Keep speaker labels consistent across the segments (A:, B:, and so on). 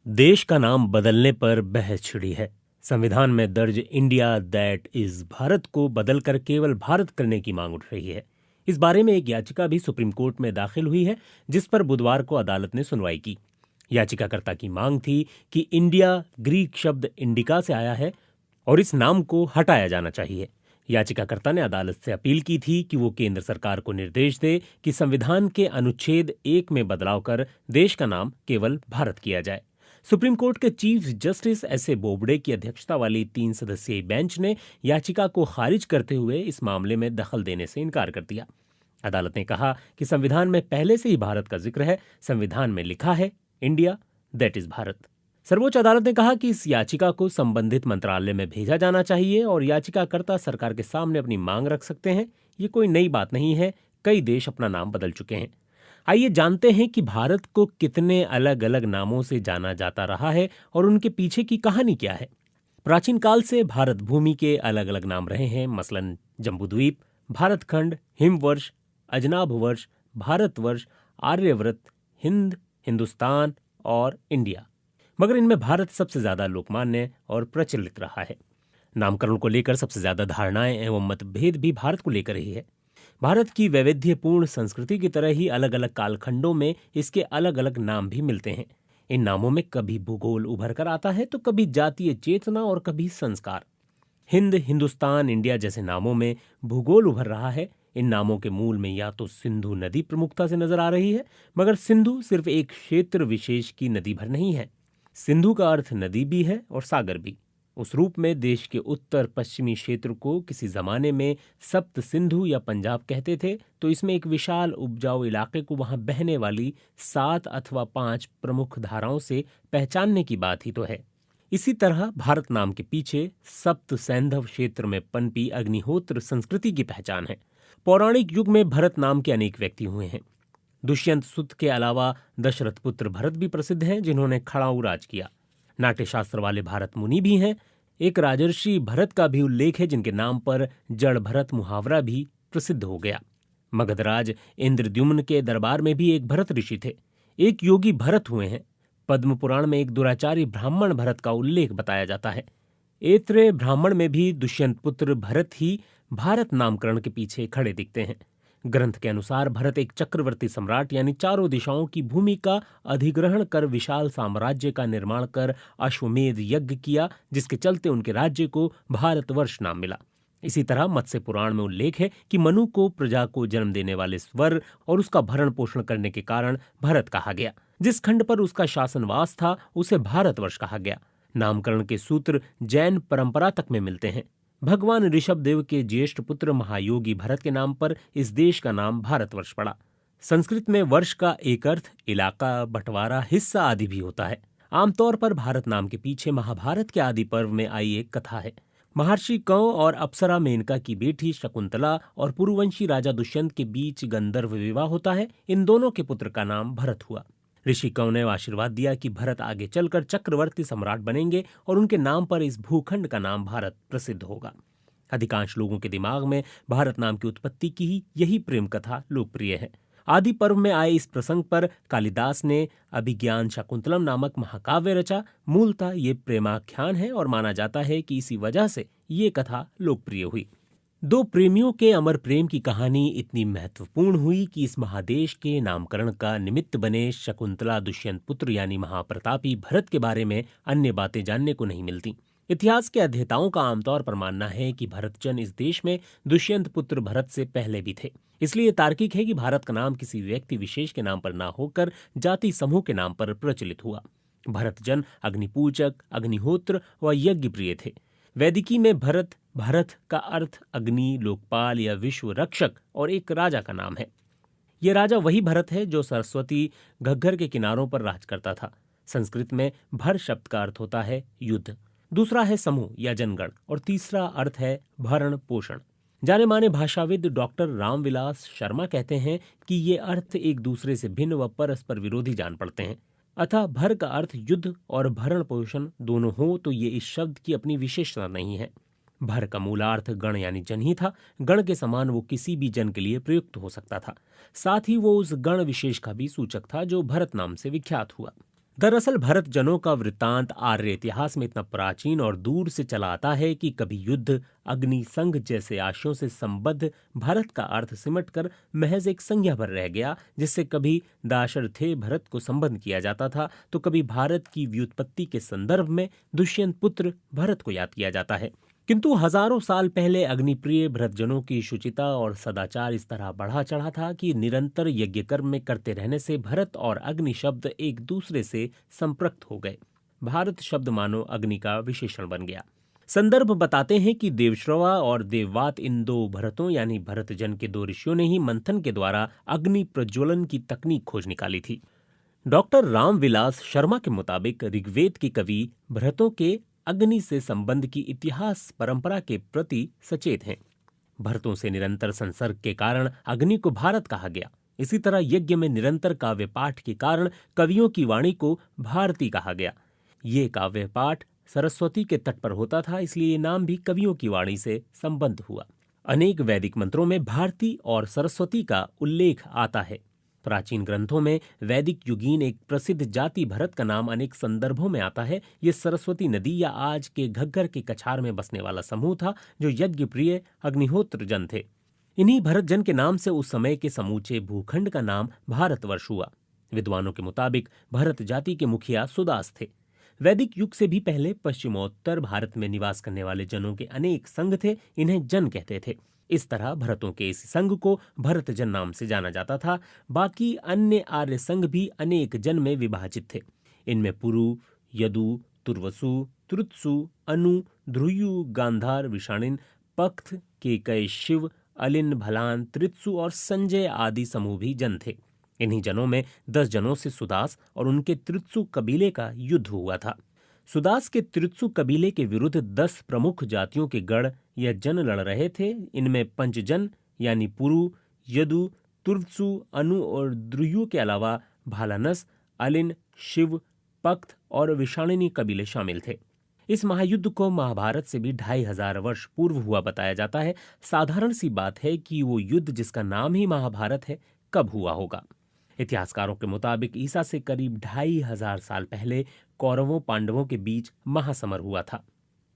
A: देश का नाम बदलने पर बहस छिड़ी है। संविधान में दर्ज इंडिया दैट इज भारत को बदलकर केवल भारत करने की मांग उठ रही है। इस बारे में एक याचिका भी सुप्रीम कोर्ट में दाखिल हुई है, जिस पर बुधवार को अदालत ने सुनवाई की। याचिकाकर्ता की मांग थी कि इंडिया ग्रीक शब्द इंडिका से आया है और इस नाम को हटाया जाना चाहिए। याचिकाकर्ता ने अदालत से अपील की थी कि वो केंद्र सरकार को निर्देश दे कि संविधान के अनुच्छेद 1 में बदलाव कर देश का नाम केवल भारत किया जाए। सुप्रीम कोर्ट के चीफ जस्टिस एस.ए. बोबडे की अध्यक्षता वाली 3 सदस्यीय बेंच ने याचिका को खारिज करते हुए इस मामले में दखल देने से इनकार कर दिया। अदालत ने कहा कि संविधान में पहले से ही भारत का जिक्र है। संविधान में लिखा है इंडिया दैट इज भारत। सर्वोच्च अदालत ने कहा कि इस याचिका को संबंधित मंत्रालय में भेजा जाना चाहिए और याचिकाकर्ता सरकार के सामने अपनी मांग रख सकते हैं। ये कोई नई बात नहीं है, कई देश अपना नाम बदल चुके हैं। आइए जानते हैं कि भारत को कितने अलग अलग नामों से जाना जाता रहा है और उनके पीछे की कहानी क्या है। प्राचीन काल से भारत भूमि के अलग अलग नाम रहे हैं, मसलन जम्बूद्वीप, भारतखंड, हिमवर्ष, अजनाभ वर्ष, भारतवर्ष, आर्यव्रत, हिंद, हिंदुस्तान और इंडिया। मगर इनमें भारत सबसे ज्यादा लोकमान्य और प्रचलित रहा है। नामकरण को लेकर सबसे ज्यादा धारणाएं एवं मतभेद भी भारत को लेकर ही है। भारत की वैविध्यपूर्ण संस्कृति की तरह ही अलग अलग कालखंडों में इसके अलग अलग नाम भी मिलते हैं। इन नामों में कभी भूगोल उभर कर आता है तो कभी जातीय चेतना और कभी संस्कार। हिंद, हिंदुस्तान, इंडिया जैसे नामों में भूगोल उभर रहा है। इन नामों के मूल में या तो सिंधु नदी प्रमुखता से नजर आ रही है, मगर सिंधु सिर्फ एक क्षेत्र विशेष की नदी भर नहीं है। सिंधु का अर्थ नदी भी है और सागर भी। उस रूप में देश के उत्तर पश्चिमी क्षेत्र को किसी जमाने में सप्त सिंधु या पंजाब कहते थे, तो इसमें एक विशाल उपजाऊ इलाके को वहां बहने वाली 7 अथवा 5 प्रमुख धाराओं से पहचानने की बात ही तो है। इसी तरह भारत नाम के पीछे सप्त सैंधव क्षेत्र में पनपी अग्निहोत्र संस्कृति की पहचान है। पौराणिक युग में भरत नाम के अनेक व्यक्ति हुए हैं। दुष्यंत सुत के अलावा दशरथ पुत्र भरत भी प्रसिद्ध हैं, जिन्होंने खड़ाऊ राज किया। नाट्यशास्त्र वाले भारत मुनि भी हैं। एक राजर्षि भरत का भी उल्लेख है, जिनके नाम पर जड़ भरत मुहावरा भी प्रसिद्ध हो गया। मगधराज इंद्रद्युम्न के दरबार में भी एक भरत ऋषि थे। एक योगी भरत हुए हैं। पद्म पुराण में एक दुराचारी ब्राह्मण भरत का उल्लेख बताया जाता है। ऐत्रेय ब्राह्मण में भी दुष्यंत पुत्र भरत ही भारत नामकरण के पीछे खड़े दिखते हैं। ग्रंथ के अनुसार भरत एक चक्रवर्ती सम्राट यानी चारों दिशाओं की भूमि का अधिग्रहण कर विशाल साम्राज्य का निर्माण कर अश्वमेध यज्ञ किया, जिसके चलते उनके राज्य को भारतवर्ष नाम मिला। इसी तरह मत्स्य पुराण में उल्लेख है कि मनु को प्रजा को जन्म देने वाले स्वर और उसका भरण पोषण करने के कारण भरत कहा गया। जिस खंड पर उसका शासनवास था उसे भारतवर्ष कहा गया। नामकरण के सूत्र जैन परंपरा तक में मिलते हैं। भगवान ऋषभ देव के ज्येष्ठ पुत्र महायोगी भरत के नाम पर इस देश का नाम भारतवर्ष पड़ा। संस्कृत में वर्ष का एक अर्थ इलाका, बंटवारा, हिस्सा आदि भी होता है। आमतौर पर भारत नाम के पीछे महाभारत के आदि पर्व में आई एक कथा है। महर्षि कंव और अप्सरा मेनका की बेटी शकुंतला और पुरुवंशी राजा दुष्यंत के बीच गंधर्व विवाह होता है। इन दोनों के पुत्र का नाम भरत हुआ। ऋषि कंव ने आशीर्वाद दिया कि भरत आगे चलकर चक्रवर्ती सम्राट बनेंगे और उनके नाम पर इस भूखंड का नाम भारत प्रसिद्ध होगा। अधिकांश लोगों के दिमाग में भारत नाम की उत्पत्ति की ही यही प्रेम कथा लोकप्रिय है। आदि पर्व में आए इस प्रसंग पर कालिदास ने अभिज्ञान शाकुंतलम नामक महाकाव्य रचा। मूलतः ये प्रेमाख्यान है और माना जाता है कि इसी वजह से ये कथा लोकप्रिय हुई। दो प्रेमियों के अमर प्रेम की कहानी इतनी महत्वपूर्ण हुई कि इस महादेश के नामकरण का निमित्त बने शकुंतला दुष्यंत पुत्र यानी महाप्रतापी भरत के बारे में अन्य बातें जानने को नहीं मिलती। इतिहास के अध्येताओं का आमतौर पर मानना है कि भरतजन इस देश में दुष्यंत पुत्र भरत से पहले भी थे। इसलिए तार्किक है कि भारत का नाम किसी व्यक्ति विशेष के नाम पर ना होकर जाति समूह के नाम पर प्रचलित हुआ। भरतजन अग्निपूजक, अग्निहोत्र व यज्ञ प्रिय थे। वैदिकी में भरत का अर्थ अग्नि, लोकपाल या विश्व रक्षक और एक राजा का नाम है। यह राजा वही भरत है जो सरस्वती घग्गर के किनारों पर राज करता था। संस्कृत में भर शब्द का अर्थ होता है युद्ध, दूसरा है समूह या जनगण और तीसरा अर्थ है भरण पोषण। जाने माने भाषाविद डॉक्टर रामविलास शर्मा कहते हैं कि ये अर्थ एक दूसरे से भिन्न व परस्पर विरोधी जान पड़ते हैं। अतः भर का अर्थ युद्ध और भरण पोषण दोनों हो तो ये इस शब्द की अपनी विशेषता नहीं है। भर का मूलार्थ गण यानी जन ही था। गण के समान वो किसी भी जन के लिए प्रयुक्त हो सकता था। साथ ही वो उस गण विशेष का भी सूचक था जो भरत नाम से विख्यात हुआ। दरअसल भरत जनों का वृत्तांत आर्य इतिहास में इतना प्राचीन और दूर से चला आता है कि कभी युद्ध, अग्नि, संघ जैसे आशयों से संबद्ध भारत का अर्थ सिमटकर महज एक संज्ञा पर रह गया, जिससे कभी दाशरथे भरत को संबद्ध किया जाता था तो कभी भारत की व्युत्पत्ति के संदर्भ में दुष्यंत पुत्र भरत को याद किया जाता है। किंतु हजारों साल पहले अग्निप्रिय भरतजनों की शुचिता और सदाचार इस तरह बढ़ा चढ़ा था कि निरंतर यज्ञ कर्म में करते रहने से भरत और अग्नि शब्द एक दूसरे से संपृक्त हो गए। भारत शब्द मानो अग्नि का विशेषण बन गया। संदर्भ बताते हैं कि देवश्रवा और देववात इन दो भरतों यानी भरतजन के दो ऋषियों ने ही मंथन के द्वारा अग्नि प्रज्वलन की तकनीक खोज निकाली थी। डॉक्टर रामविलास शर्मा के मुताबिक ऋग्वेद के कवि भरतों के अग्नि से संबंध की इतिहास परंपरा के प्रति सचेत हैं। भरतों से निरंतर संसर्ग के कारण अग्नि को भारत कहा गया। इसी तरह यज्ञ में निरंतर काव्य पाठ के कारण कवियों की वाणी को भारती कहा गया। ये काव्य पाठ सरस्वती के तट पर होता था, इसलिए ये नाम भी कवियों की वाणी से संबद्ध हुआ। अनेक वैदिक मंत्रों में भारती और सरस्वती का उल्लेख आता है। प्राचीन ग्रंथों में वैदिक युगीन एक प्रसिद्ध जाति भरत का नाम अनेक संदर्भों में आता है। ये सरस्वती नदी या आज के घग्गर के कछार में बसने वाला समूह था जो यज्ञ प्रिय अग्निहोत्र जन थे। इन्हीं भरत जन के नाम से उस समय के समूचे भूखंड का नाम भारतवर्ष हुआ। विद्वानों के मुताबिक भरत जाति के मुखिया सुदास थे। वैदिक युग से भी पहले पश्चिमोत्तर भारत में निवास करने वाले जनों के अनेक संघ थे, इन्हें जन कहते थे। इस तरह भरतों के इस संघ को भरतजन नाम से जाना जाता था। बाकी अन्य आर्य संघ भी अनेक जन में विभाजित थे। इनमें पुरु, यदु, तुर्वसु, तुरुत्सु, अनु, ध्रुयु, गांधार, विषाणिन, पख्त, केकय, शिव, अलिन, भलान, त्रित्सु और संजय आदि समूह भी जन थे। इन्हीं जनों में 10 जनों से सुदास और उनके त्रित्सु कबीले का युद्ध हुआ था। सुदास के त्रित्सु कबीले के विरुद्ध 10 प्रमुख जातियों के गण या जन लड़ रहे थे। इनमें पंचजन यानी पुरु, यदु, तुर्त्सु, अनु और द्रुयु के अलावा भालानस, अलिन, शिव, पख्त और विषाणिनी कबीले शामिल थे। इस महायुद्ध को महाभारत से भी 2500 वर्ष पूर्व हुआ बताया जाता है। साधारण सी बात है कि वो युद्ध जिसका नाम ही महाभारत है कब हुआ होगा। इतिहासकारों के मुताबिक ईसा से करीब 2500 साल पहले कौरवों पांडवों के बीच महासमर हुआ था।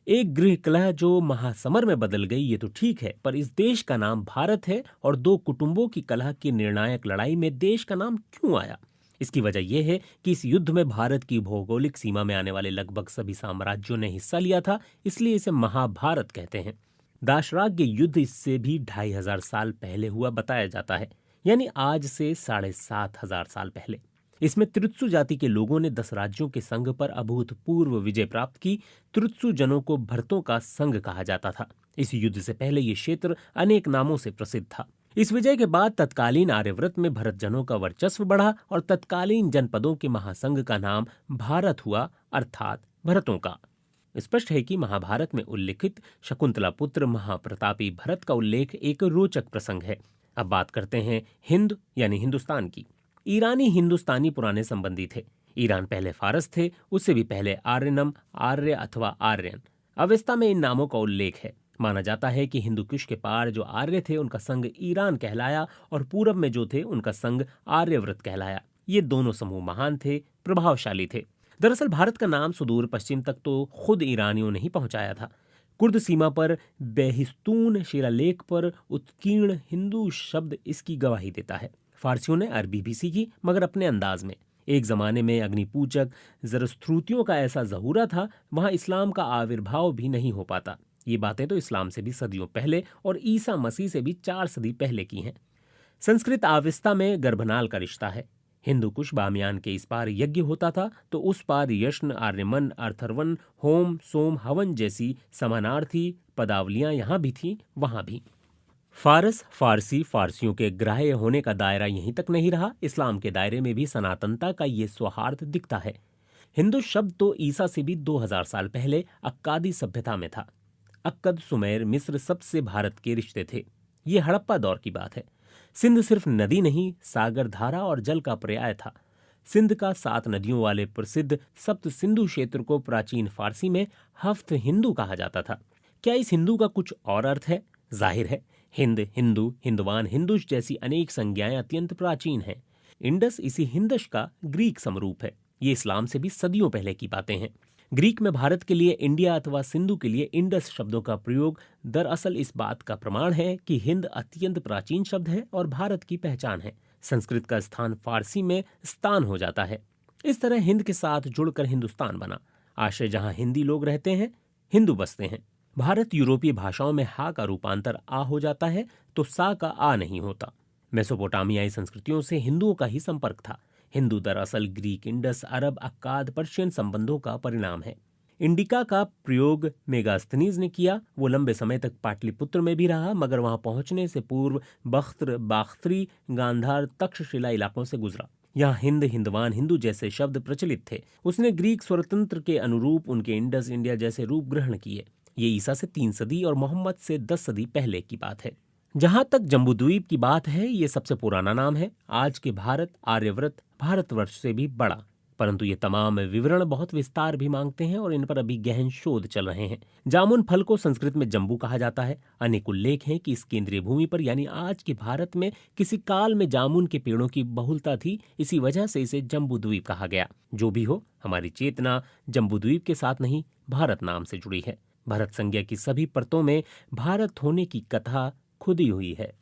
A: एक गृह कलह जो महासमर में बदल गई ये तो ठीक है, पर इस देश का नाम भारत है और 2 कुटुंबों की कलह की निर्णायक लड़ाई में देश का नाम क्यों आया? इसकी वजह यह है कि इस युद्ध में भारत की भौगोलिक सीमा में आने वाले लगभग सभी साम्राज्यों ने हिस्सा लिया था, इसलिए इसे महाभारत कहते हैं। दाशराग्य युद्ध इससे भी 2500 साल पहले हुआ बताया जाता है, यानी आज से 7500 साल पहले। इसमें त्रित्सु जाति के लोगों ने 10 राज्यों के संघ पर अभूतपूर्व विजय प्राप्त की। त्रित्सु जनों को भरतों का संघ कहा जाता था। इस युद्ध से पहले ये क्षेत्र अनेक नामों से प्रसिद्ध था। इस विजय के बाद तत्कालीन आर्यव्रत में भरत जनों का वर्चस्व बढ़ा और तत्कालीन जनपदों के महासंघ का नाम भारत हुआ, अर्थात भरतों का। स्पष्ट है कि महाभारत में उल्लिखित शकुंतला पुत्र महाप्रतापी भरत का उल्लेख एक रोचक प्रसंग है। अब बात करते हैं हिंद यानी हिंदुस्तान की। ईरानी हिंदुस्तानी पुराने संबंधी थे। ईरान पहले फारस थे, उससे भी पहले आर्यनम, आर्य अथवा आर्यन। अवेस्ता में इन नामों का उल्लेख है। माना जाता है कि हिंदू कुश के पार जो आर्य थे उनका संघ ईरान कहलाया और पूरब में जो थे उनका संघ आर्यव्रत कहलाया। ये दोनों समूह महान थे, प्रभावशाली थे। दरअसल भारत का नाम सुदूर पश्चिम तक तो खुद ईरानियों ने ही पहुंचाया था। कुर्द सीमा पर बेहिस्तून शिलालेख पर उत्कीर्ण हिंदू शब्द इसकी गवाही देता है। फारसियों ने अरबी भी सीखी, मगर अपने अंदाज में। एक जमाने में अग्निपूजक ज़रस्थ्रूतियों का ऐसा ज़हूरा था, वहां इस्लाम का आविर्भाव भी नहीं हो पाता। ये बातें तो इस्लाम से भी सदियों पहले और ईसा मसीह से भी 4 सदी पहले की हैं। संस्कृत आविस्ता में गर्भनाल का रिश्ता है। हिंदू कुश बामियान के इस पार यज्ञ होता था तो उस पार यश्न, आर्यमन, अर्थर्वन, होम, सोम, हवन जैसी समानार्थी पदावलियां यहाँ भी थीं, वहां भी। फारस, फारसी, फारसियों के ग्राह्य होने का दायरा यहीं तक नहीं रहा। इस्लाम के दायरे में भी सनातनता का ये सौहार्द दिखता है। हिंदू शब्द तो ईसा से भी 2000 साल पहले अक्कादी सभ्यता में था। अक्कद, सुमेर, मिस्र सबसे भारत के रिश्ते थे। ये हड़प्पा दौर की बात है। सिंध सिर्फ नदी नहीं, सागर, धारा और जल का पर्याय था। सिंध का 7 नदियों वाले प्रसिद्ध सप्त सिंधु क्षेत्र को प्राचीन फारसी में हफ्त हिंदू कहा जाता था। क्या इस हिंदू का कुछ और अर्थ है? जाहिर है, हिंद, हिंदू, हिंदवान, हिंदुश जैसी अनेक संज्ञाएं अत्यंत प्राचीन हैं। इंडस इसी हिंदश का ग्रीक समरूप है। ये इस्लाम से भी सदियों पहले की बातें हैं। ग्रीक में भारत के लिए इंडिया अथवा सिंधु के लिए इंडस शब्दों का प्रयोग दरअसल इस बात का प्रमाण है कि हिंद अत्यंत प्राचीन शब्द है और भारत की पहचान है। संस्कृत का स्थान फारसी में स्थान हो जाता है। इस तरह हिंद के साथ जुड़कर हिंदुस्तान बना। आशय जहां हिंदी लोग रहते हैं, हिंदू बसते हैं। भारत यूरोपीय भाषाओं में हा का रूपांतर आ हो जाता है तो सा का आ नहीं होता। मेसोपोटामियाई संस्कृतियों से हिंदुओं का ही संपर्क था। हिंदू दरअसल ग्रीक, इंडस, अरब, अक्काद, पर्शियन संबंधों का परिणाम है। इंडिका का प्रयोग मेगास्थनीज ने किया। वो लंबे समय तक पाटलिपुत्र में भी रहा, मगर वहां पहुंचने से पूर्व बख्तर, बाख्तरी, गांधार, तक्षशिला इलाकों से गुजरा। यहाँ हिंद, हिंदवान, हिंदू जैसे शब्द प्रचलित थे। उसने ग्रीक स्वरतंत्र के अनुरूप उनके इंडस, इंडिया जैसे रूप ग्रहण किए। ये ईसा से 3 सदी और मोहम्मद से 10 सदी पहले की बात है। जहां तक जम्बूद्वीप की बात है, ये सबसे पुराना नाम है। आज के भारत, आर्यव्रत, भारतवर्ष से भी बड़ा। परंतु ये तमाम विवरण बहुत विस्तार भी मांगते हैं और इन पर अभी गहन शोध चल रहे हैं। जामुन फल को संस्कृत में जम्बू कहा जाता है। अनेक उल्लेख हैं कि इस केंद्रीय भूमि पर यानी आज के भारत में किसी काल में जामुन के पेड़ों की बहुलता थी। इसी वजह से इसे जम्बूद्वीप कहा गया। जो भी हो, हमारी चेतना जम्बूद्वीप के साथ नहीं, भारत नाम से जुड़ी है। भरत संज्ञा की सभी परतों में भारत होने की कथा खुदी हुई है।